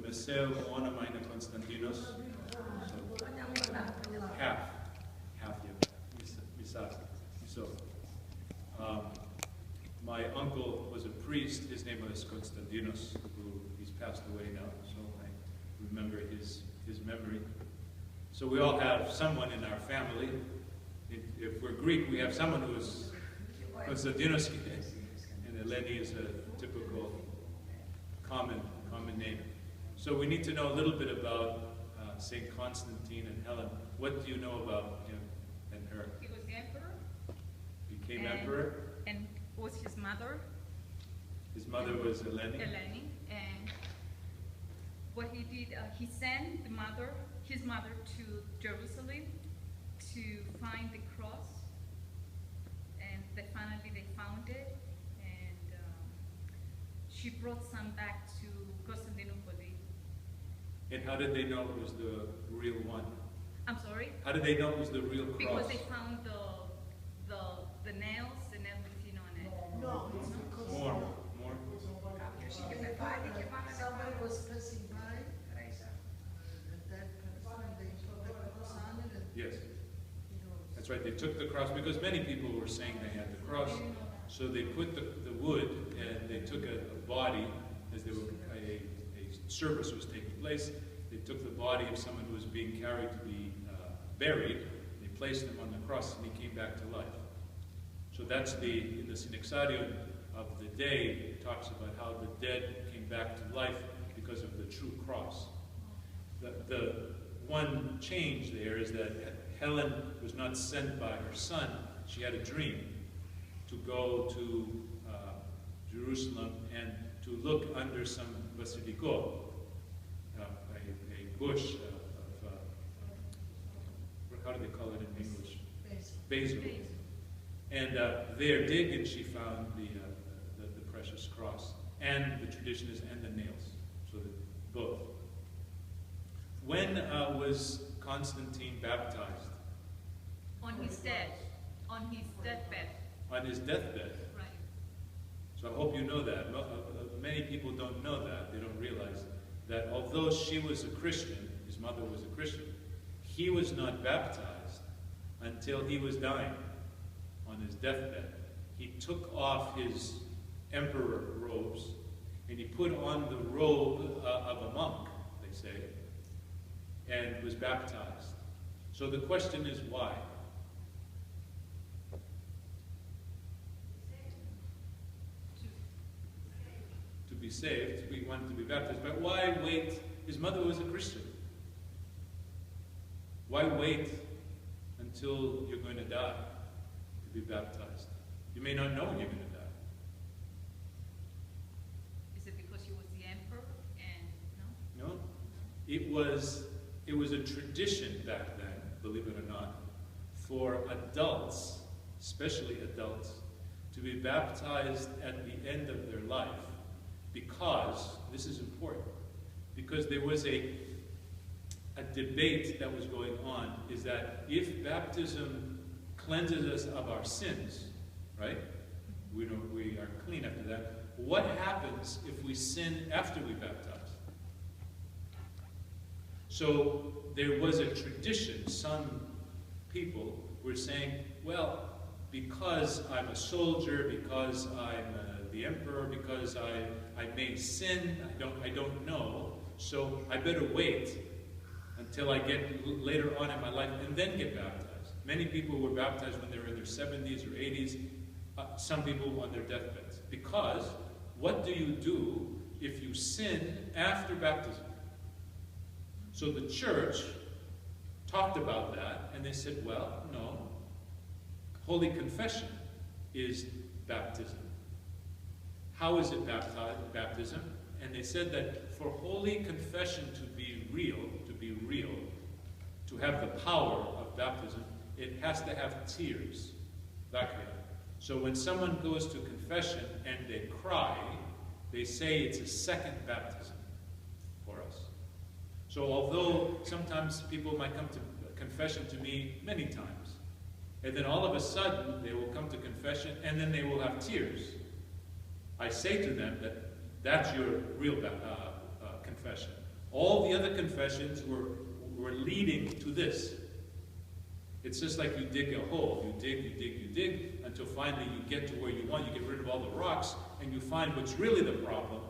Meseo Moana Maina Constantinos. Half, yeah. So, my uncle was a priest. His name was Constantinos, who he's passed away now, so I remember his memory. So we all have someone in our family. If we're Greek, we have someone who is Constantinos, and Eleni is a typical common name. So we need to know a little bit about St. Constantine and Helen. What do you know about him and her? He was the emperor. Became emperor? And was his mother. His mother was Eleni? Eleni. And what he did, he sent his mother to Jerusalem to find the cross. And finally they found it. And she brought some back to Constantinople. And how did they know it was the real one? I'm sorry? How did they know it was the real cross? Because they found the nails with, on it. No, it's because more. Somebody was passing by, and that person, they put the cross on it, and Yes. That's right, they took the cross, because many people were saying they had the cross, so they put the wood, and they took a body, as they were, a service was taking place. They took the body of someone who was being carried to be buried. They placed him on the cross, and he came back to life. So that's in the Synexarion of the day, it talks about how the dead came back to life because of the true cross. The one change there is that Helen was not sent by her son. She had a dream to go to Jerusalem and to look under some basilico, a bush of how do they call it in English? Basil. And there dig, and she found the precious cross. And the tradition is, and the nails. So that both. When was Constantine baptized? On his deathbed. On his deathbed. Right. So I hope you know that. Many people don't know that. They don't realize that although she was a Christian, his mother was a Christian, he was not baptized until he was dying on his deathbed. He took off his emperor robes and he put on the robe of a monk, they say, and was baptized. So the question is why? To be saved, we wanted to be baptized. But why wait? His mother was a Christian. Why wait until you're going to die to be baptized? You may not know when you're going to die. Is it because he was the emperor and No? It was a tradition back then, believe it or not, for adults, especially adults, to be baptized at the end of their life because, this is important, because there was a debate that was going on, is that if baptism cleanses us of our sins, right? We are clean after that. What happens if we sin after we baptize? So there was a tradition. Some people were saying, well, because I'm a soldier, because I'm the emperor, because I may sin, I don't know, so I better wait until I get later on in my life and then get baptized. Many people were baptized when they were in their 70s or 80s, some people on their deathbeds. Because what do you do if you sin after baptism? So the church talked about that, and they said, well, no, Holy Confession is baptism. How is it baptism? And they said that for Holy Confession to be real, to have the power of baptism, it has to have tears. So when someone goes to confession and they cry, they say it's a second baptism for us. So although sometimes people might come to confession to me many times, and then all of a sudden they will come to confession and then they will have tears, I say to them that that's your real confession. All the other confessions were leading to this. It's just like you dig a hole. You dig, you dig, you dig, until finally you get to where you want. You get rid of all the rocks, and you find what's really the problem,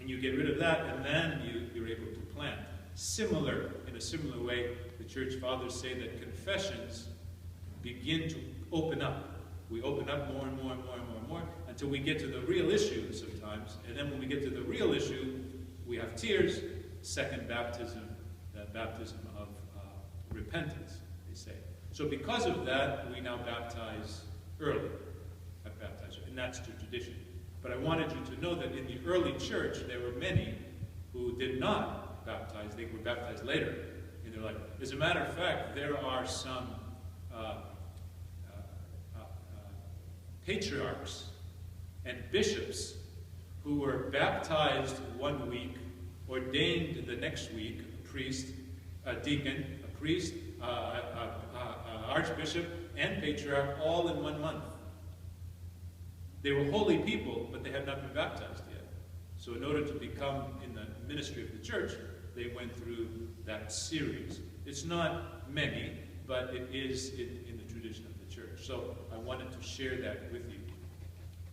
and you get rid of that, and then you're able to plant. In a similar way, the church fathers say that confessions begin to open up. We open up more and more and more and more and more until we get to the real issue sometimes. And then when we get to the real issue, we have tears, second baptism, the baptism of repentance, they say. So because of that, we now baptize early. And that's the tradition. But I wanted you to know that in the early church, there were many who did not baptize. They were baptized later in their life. As a matter of fact, there are some patriarchs and bishops who were baptized one week, ordained the next week, a priest, a deacon, a priest, archbishop, and patriarch, all in 1 month. They were holy people, but they had not been baptized yet. So in order to become in the ministry of the church, they went through that series. It's not many, but it is in the tradition of the church. So I wanted to share that with you.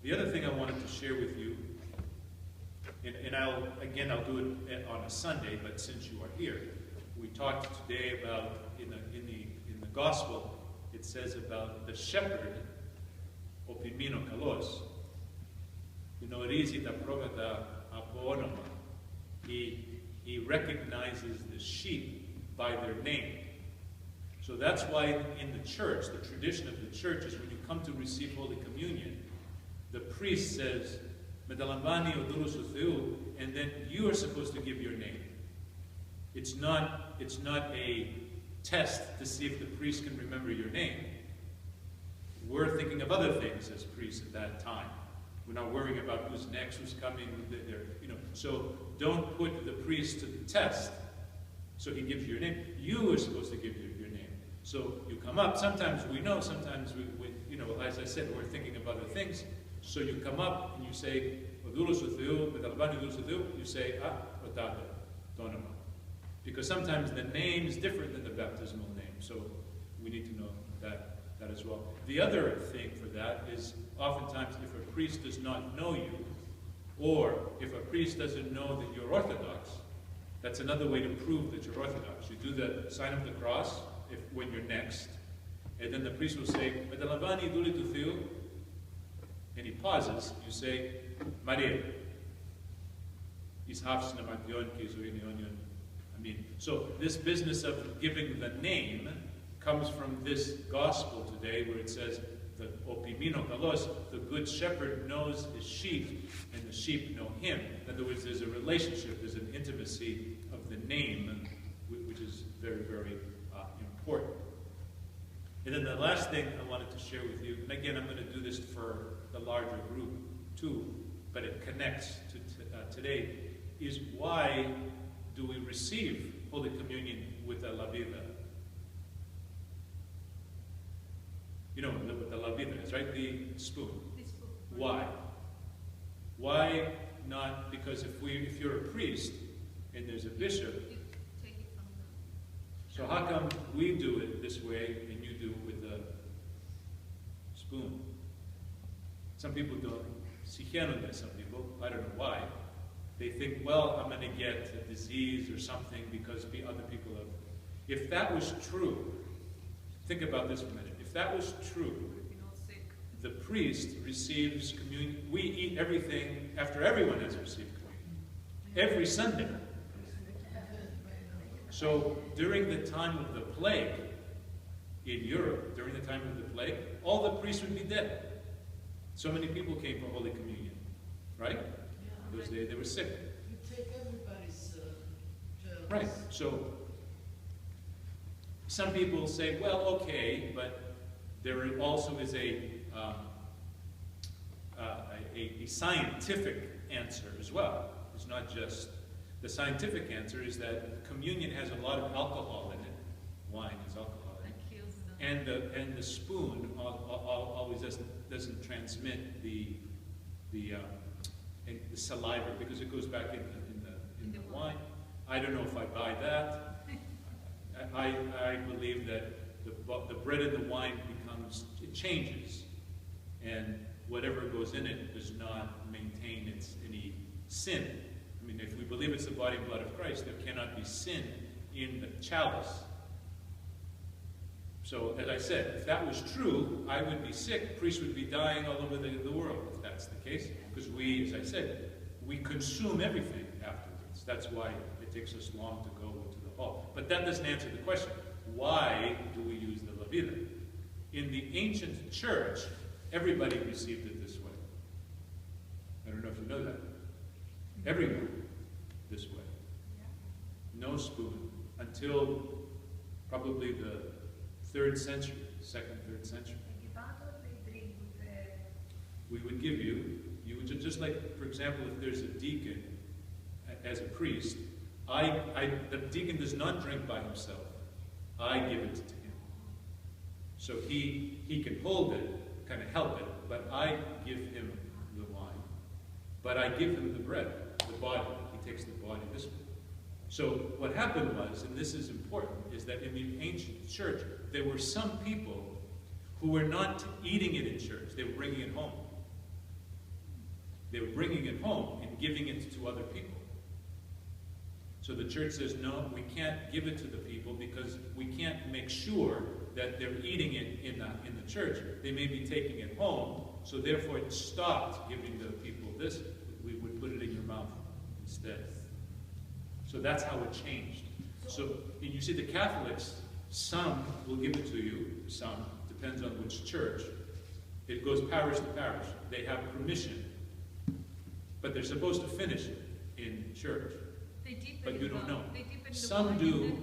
The other thing I wanted to share with you, and I'll do it on a Sunday, but since you are here, we talked today about in the gospel, it says about the shepherd, opimino kalos, inorisi ta progata apoonoma. He recognizes the sheep by their name. So that's why in the church, the tradition of the church is when you come to receive Holy Communion, the priest says, Medalambani odurus utheu, and then you are supposed to give your name. It's not a test to see if the priest can remember your name. We're thinking of other things as priests at that time. We're not worrying about who's next, who's coming, So don't put the priest to the test. So he gives you your name. You are supposed to give your name. So you come up. Sometimes we know. Sometimes we as I said, we're thinking of other things. So you come up and you say, you say, Otado, Donama. Because sometimes the name is different than the baptismal name. So we need to know that as well. The other thing for that is oftentimes if a priest does not know you, or if a priest doesn't know that you're Orthodox, that's another way to prove that you're Orthodox. You do the sign of the cross when you're next, and then the priest will say, and he pauses, you say, Maria. So this business of giving the name comes from this gospel today where it says, the opimino kalos, the good shepherd knows his sheep, and the sheep know him. In other words, there's a relationship, there's an intimacy of the name, which is very, very important. And then the last thing I wanted to share with you, and again, I'm going to do this for the larger group too, but it connects to today, is why do we receive Holy Communion with a la vida? You know what the la vida is, right? The spoon. Why? Why not? Because if you're a priest and there's a bishop, so how come we do it this way and you do it with a spoon? Some people don't. Some people, I don't know why. They think, well, I'm going to get a disease or something because other people have. If that was true, think about this for a minute. If that was true, the priest receives communion. We eat everything after everyone has received communion. Every Sunday. So during the time of the plague in Europe, during the time of the plague, all the priests would be dead. So many people came for Holy Communion, right? Because they were sick. You take everybody's germs. Right. So some people say, well, okay, but there also is a scientific answer as well. It's not just the scientific answer is that communion has a lot of alcohol in it. Wine has alcohol in it. And the spoon always doesn't transmit the saliva because it goes back in the wine. I don't know if I buy that. I believe that the bread and the wine it changes, and whatever goes in it does not maintain any sin. I mean, if we believe it's the body and blood of Christ, there cannot be sin in the chalice. So, as I said, if that was true, I would be sick, priests would be dying all over the world, if that's the case, because we, as I said, we consume everything afterwards. That's why it takes us long to go to the hall. But that doesn't answer the question. Why do we use the levita? In the ancient church, everybody received it this way. I don't know if you know that. Everyone this way. No spoon until probably the 3rd century, 2nd, 3rd century. We would give you would just like, for example, if there's a deacon as a priest, the deacon does not drink by himself. I give it to him. So he can hold it, kind of help it, but I give him the wine. But I give him the bread, the body. He takes the body this way. So what happened was, and this is important, is that in the ancient church, there were some people who were not eating it in church. They were bringing it home. They were bringing it home and giving it to other people. So the church says, no, we can't give it to the people because we can't make sure that they're eating it in the church. They may be taking it home, so therefore it stopped giving the people this. We would put it in your mouth instead. So that's how it changed. So you see the Catholics, some will give it to you, some, depends on which church. It goes parish to parish. They have permission. But they're supposed to finish it in church. But you don't know. Some do,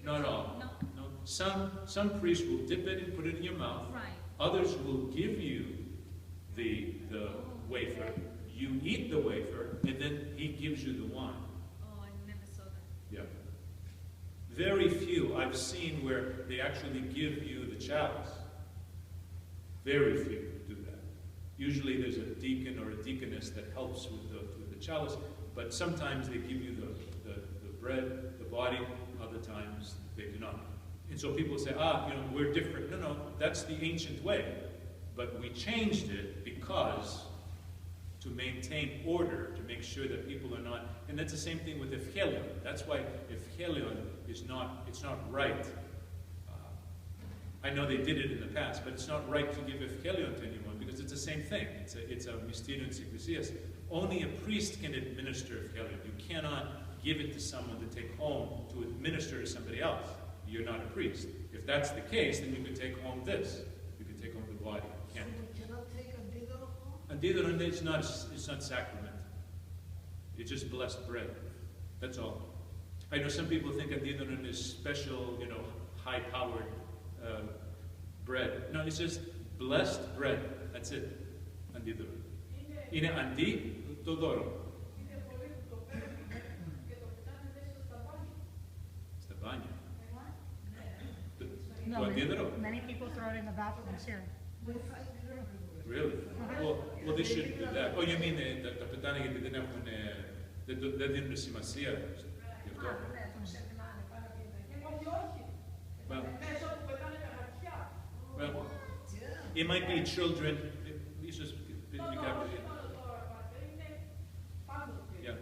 not all. No. Some priests will dip it and put it in your mouth. Right. Others will give you the wafer. You eat the wafer, and then he gives you the wine. Oh, I never saw that. Yeah. Very few I've seen where they actually give you the chalice. Very few do that. Usually there's a deacon or a deaconess that helps with the chalice, but sometimes they give you the bread, the body, other times they do not. And so people say, we're different. No, that's the ancient way. But we changed it because to maintain order, to make sure that people are not, and that's the same thing with Evangelion. That's why Evangelion it's not right. I know they did it in the past, but it's not right to give Evangelion to anyone because it's the same thing. It's a mysterium ecclesias. Only a priest can administer Evangelion. You cannot give it to someone to take home to administer to somebody else. You're not a priest. If that's the case, then you could take home this. You could take home the body. You can't. So we cannot take Andidoron home? Andidoron, it's not sacrament. It's just blessed bread. That's all. I know some people think Andidoron is special, high-powered bread. No, it's just blessed bread. That's it. Andidoron. Είναι αντί το δώρο. Στα μπάνια. No, Το αντίδωρο. many people throw it in the bathrooms here. We find it everywhere. Really? Well, they shouldn't do that. Oh, you mean τα πετάνε γιατί δεν έχουν, δεν δίνουν σημασία γι' αυτό. Well, it might be children. Yeah.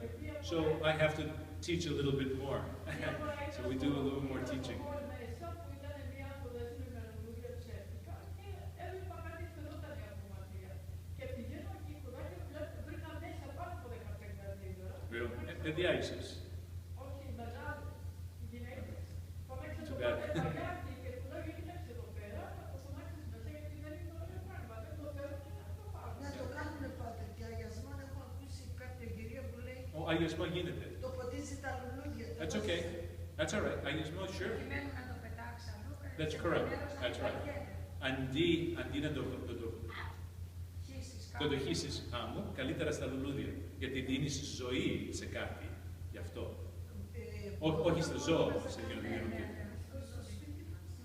So I have to teach a little bit more. So we do a little more teaching. Real? And the ISIS. Too bad. Αγιασμό γίνεται. Το ποτίζει τα λουλούδια. That's okay. That's all right. Αγιασμό, sure. That's correct. That's right. Αντί να το χύσεις άμμο, καλύτερα στα λουλούδια. Γιατί δίνεις ζωή σε κάτι. Γι' αυτό. Όχι στο ζώο, σε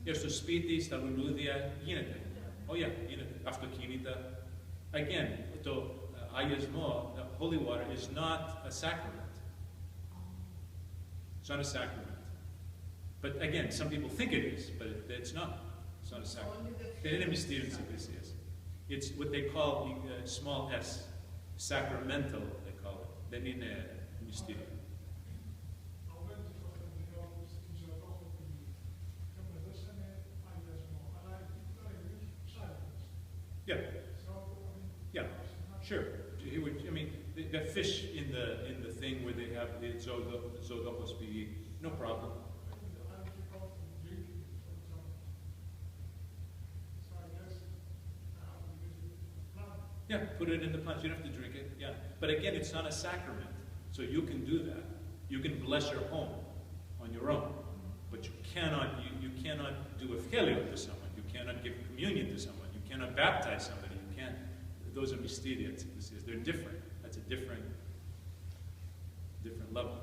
για στο σπίτι, στα λουλούδια, γίνεται. Γίνεται. Αυτοκίνητα. Again, το αγιασμό, the holy water, is not a sacrament. It's not a sacrament. But again, some people think it is, but it's not. It's not a sacrament. Tenere misterios ecclesias. It's what they call small s, sacramental, they call it. Tenere misterios. Yeah. Yeah. Sure. He would, I mean, the fish in the thing where they have the zoodopos be, no problem. Yeah, put it in the punch. You don't have to drink it. Yeah. But again, it's not a sacrament. So you can do that. You can bless your home on your own. But you cannot do evangelio to someone. You cannot give communion to someone. You cannot baptize somebody. You can't. Those are mysterious. They're different. That's a different level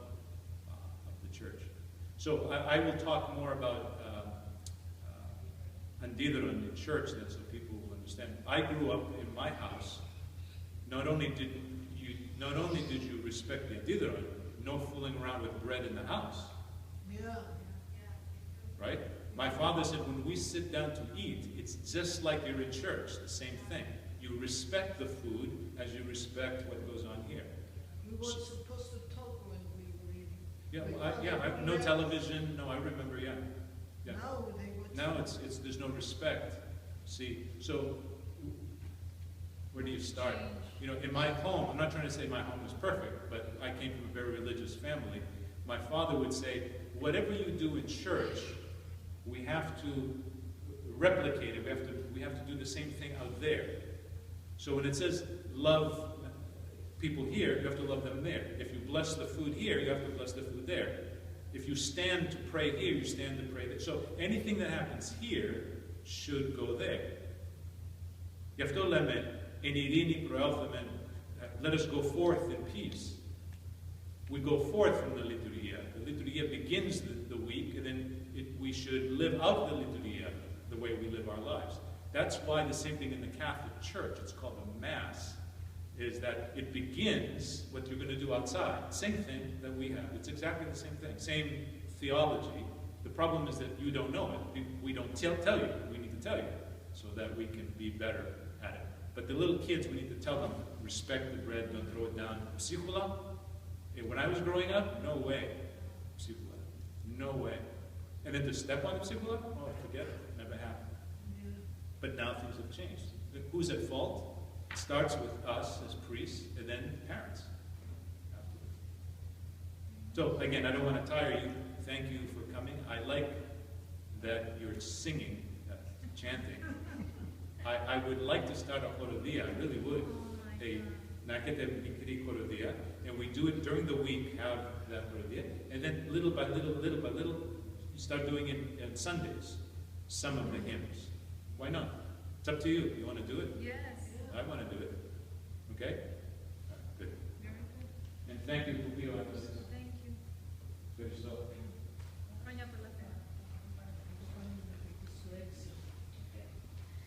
of the church. So I will talk more about Andidron in church then, so people will understand. I grew up in my house. Not only did you respect the Andidron, no fooling around with bread in the house. Yeah. Right? My father said, when we sit down to eat, it's just like you're in church, the same thing. You respect the food as you respect what goes on here. We weren't supposed to talk when we were eating. Yeah, no television. No, I remember. Yeah. Now they would. Now it's there's no respect. See, so where do you start? You know, in my home, I'm not trying to say my home was perfect, but I came from a very religious family. My father would say, whatever you do in church, we have to replicate it. We have to do the same thing out there. So when it says love people here, you have to love them there. If you bless the food here, you have to bless the food there. If you stand to pray here, you stand to pray there. So anything that happens here should go there. Let us go forth in peace. We go forth from the liturgia. The liturgia begins the week, and then we should live out the liturgia the way we live our lives. That's why the same thing in the Catholic Church, it's called the Mass, is that it begins what you're going to do outside. Same thing that we have. It's exactly the same thing. Same theology. The problem is that you don't know it. We don't tell you. We need to tell you so that we can be better at it. But the little kids, we need to tell them, respect the bread, don't throw it down. Psícula? When I was growing up, no way. Psícula. No way. And then to step on the psícula? Oh, forget it. Never happened. Yeah. But now things have changed. Who's at fault? It starts with us as priests, and then parents afterwards. So again, I don't want to tire you. Thank you for coming. I like that you're singing, chanting. I would like to start a jorodia. I really would. A nakete mikri jorodia, and we do it during the week. Have that jorodia, and then little by little, you start doing it on Sundays. Some of the hymns. Why not? It's up to you. You want to do it? Yes. I want to do it. Okay? All right, good. Very good. And thank you, Pupio.